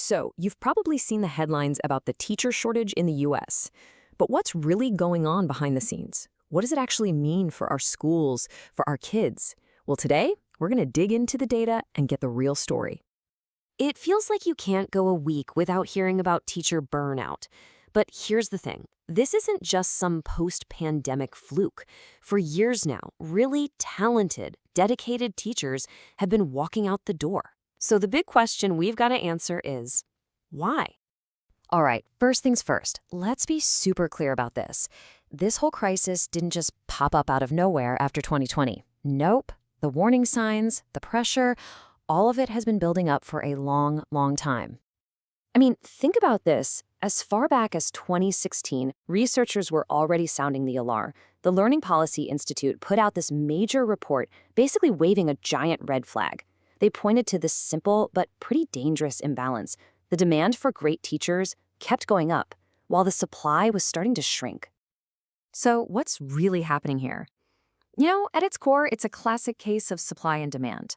So, you've probably seen the headlines about the teacher shortage in the US. But what's really going on behind the scenes? What does it actually mean for our schools, for our kids? Well, today, we're going to dig into the data and get the real story. It feels like you can't go a week without hearing about teacher burnout. But here's the thing. This isn't just some post-pandemic fluke. For years now, really talented, dedicated teachers have been walking out the door. So the big question we've got to answer is, why? All right, first things first, let's be super clear about this. This whole crisis didn't just pop up out of nowhere after 2020. Nope. The warning signs, the pressure, all of it has been building up for a long, long time. I mean, think about this. As far back as 2016, researchers were already sounding the alarm. The Learning Policy Institute put out this major report, basically waving a giant red flag. They pointed to this simple but pretty dangerous imbalance. The demand for great teachers kept going up, while the supply was starting to shrink. So what's really happening here? At its core, it's a classic case of supply and demand.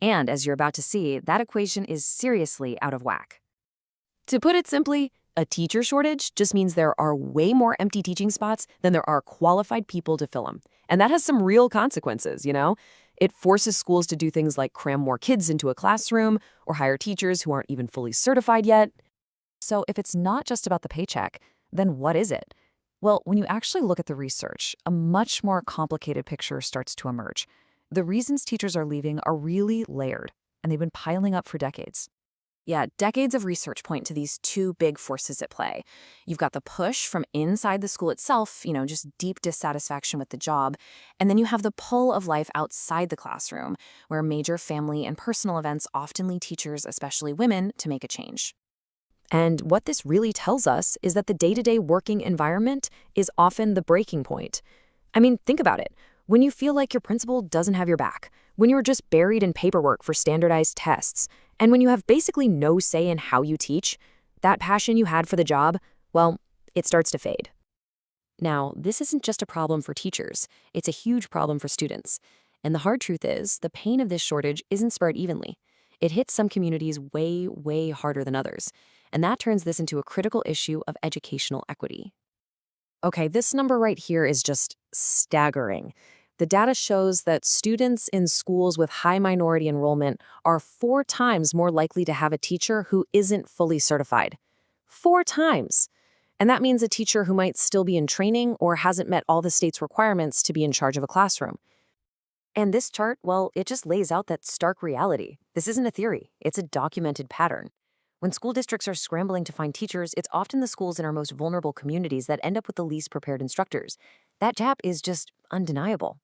And as you're about to see, that equation is seriously out of whack. To put it simply, a teacher shortage just means there are way more empty teaching spots than there are qualified people to fill them. And that has some real consequences, It forces schools to do things like cram more kids into a classroom or hire teachers who aren't even fully certified yet. So if it's not just about the paycheck, then what is it? Well, when you actually look at the research, a much more complicated picture starts to emerge. The reasons teachers are leaving are really layered, and they've been piling up for decades. Yeah, decades of research point to these two big forces at play. You've got the push from inside the school itself, just deep dissatisfaction with the job. And then you have the pull of life outside the classroom, where major family and personal events often lead teachers, especially women, to make a change. And what this really tells us is that the day-to-day working environment is often the breaking point. I mean, think about it. When you feel like your principal doesn't have your back, when you're just buried in paperwork for standardized tests, and when you have basically no say in how you teach, that passion you had for the job, well, it starts to fade. Now, this isn't just a problem for teachers. It's a huge problem for students. And the hard truth is, the pain of this shortage isn't spread evenly. It hits some communities way, way harder than others. And that turns this into a critical issue of educational equity. Okay, this number right here is just staggering. The data shows that students in schools with high minority enrollment are 4 times more likely to have a teacher who isn't fully certified. 4 times! And that means a teacher who might still be in training or hasn't met all the state's requirements to be in charge of a classroom. And this chart, well, it just lays out that stark reality. This isn't a theory, it's a documented pattern. When school districts are scrambling to find teachers, it's often the schools in our most vulnerable communities that end up with the least prepared instructors. That gap is just undeniable.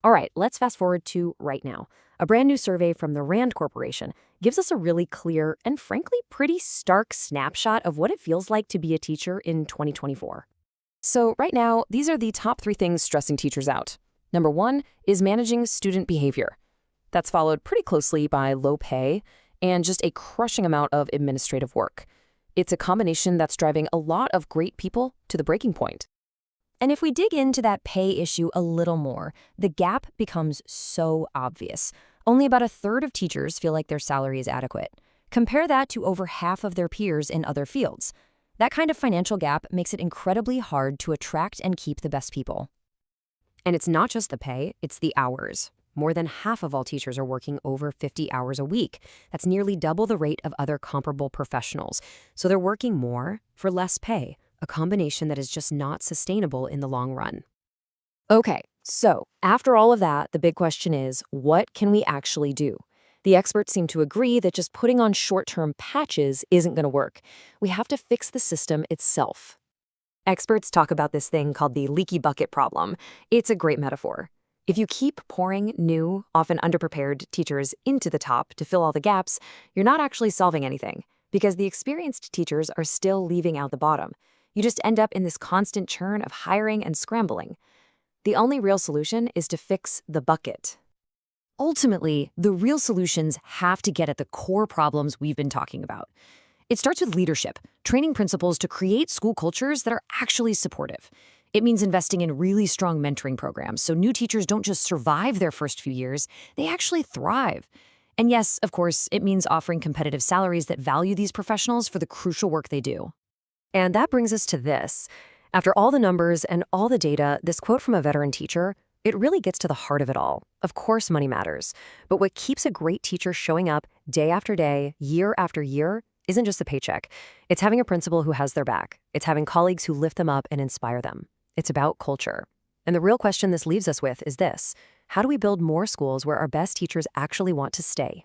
All right, let's fast forward to right now. A brand new survey from the RAND Corporation gives us a really clear and frankly pretty stark snapshot of what it feels like to be a teacher in 2024. So right now, these are the top 3 things stressing teachers out. Number 1 is managing student behavior. That's followed pretty closely by low pay and just a crushing amount of administrative work. It's a combination that's driving a lot of great people to the breaking point. And if we dig into that pay issue a little more, the gap becomes so obvious. Only about 1/3 of teachers feel like their salary is adequate. Compare that to over half of their peers in other fields. That kind of financial gap makes it incredibly hard to attract and keep the best people. And it's not just the pay, it's the hours. More than half of all teachers are working over 50 hours a week. That's nearly double the rate of other comparable professionals. So they're working more for less pay, a combination that is just not sustainable in the long run. Okay, so after all of that, the big question is, what can we actually do? The experts seem to agree that just putting on short-term patches isn't going to work. We have to fix the system itself. Experts talk about this thing called the leaky bucket problem. It's a great metaphor. If you keep pouring new, often underprepared teachers into the top to fill all the gaps, you're not actually solving anything, because the experienced teachers are still leaving out the bottom. You just end up in this constant churn of hiring and scrambling. The only real solution is to fix the bucket. Ultimately, the real solutions have to get at the core problems we've been talking about. It starts with leadership, training principals to create school cultures that are actually supportive. It means investing in really strong mentoring programs so new teachers don't just survive their first few years, they actually thrive. And yes, of course, it means offering competitive salaries that value these professionals for the crucial work they do. And that brings us to this. After all the numbers and all the data, this quote from a veteran teacher, it really gets to the heart of it all. Of course, money matters. But what keeps a great teacher showing up day after day, year after year, isn't just the paycheck. It's having a principal who has their back. It's having colleagues who lift them up and inspire them. It's about culture. And the real question this leaves us with is this: how do we build more schools where our best teachers actually want to stay?